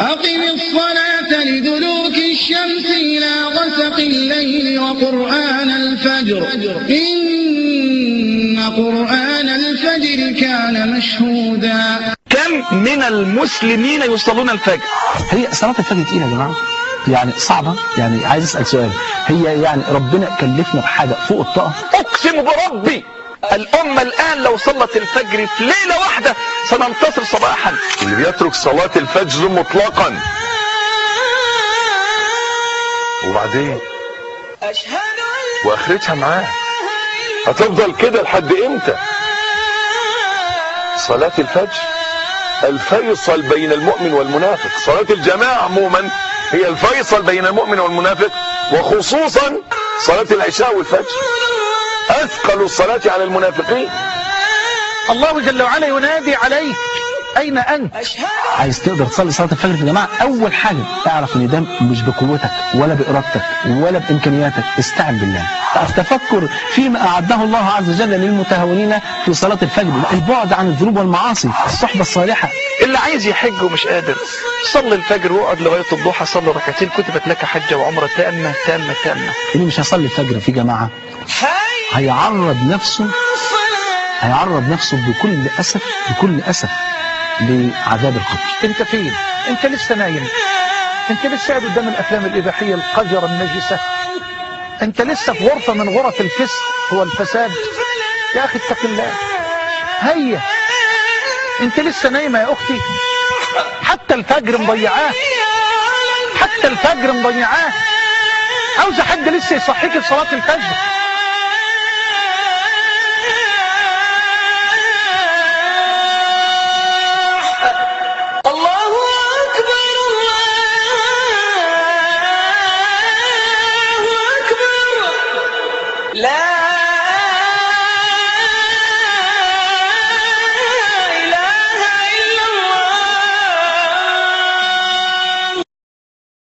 أقم الصلاة لدلوك الشمس إلى غسق الليل وقرآن الفجر إن قرآن الفجر كان مشهودا. كم من المسلمين يصلون الفجر؟ هي صلاة الفجر تقيلة يا جماعة، يعني صعبة. يعني عايز أسأل سؤال، هي يعني ربنا كلفنا بحاجة فوق الطاقة؟ أقسم بربي الأمة الآن لو صلت الفجر في ليلة واحدة سننتصر صباحا. اللي بيترك صلاة الفجر مطلقا وبعدين واخرتها معاه هتفضل كده لحد امتى؟ صلاة الفجر الفيصل بين المؤمن والمنافق. صلاة الجماعة عموما هي الفيصل بين المؤمن والمنافق، وخصوصا صلاة العشاء والفجر أثقل الصلاة على المنافقين. الله جل وعلا ينادي عليك أين أنت؟ عايز تقدر تصلي صلاة الفجر يا جماعة، أول حاجة اعرف إن ده مش بقوتك ولا بإرادتك ولا بإمكانياتك، استعن بالله. التفكر فيما أعده الله عز وجل للمتهاونين في صلاة الفجر، البعد عن الذنوب والمعاصي، الصحبة الصالحة. اللي عايز يحج ومش قادر صلي الفجر واقعد لغاية الضحى، صلي ركعتين كتبت لك حجة وعمرة تامة تامة تامة. اللي مش هيصلي الفجر في جماعة هيعرض نفسه بكل أسف لعذاب القبر. انت فين؟ انت لسه نايم؟ انت لسه قاعد قدام الافلام الاباحيه القذره النجسه؟ انت لسه في غرفه من غرف الفسق والفساد؟ يا اخي اتق الله. هيا انت لسه نايمه يا اختي؟ حتى الفجر مضيعاه. عاوزه حد لسه يصحيك لصلاه الفجر؟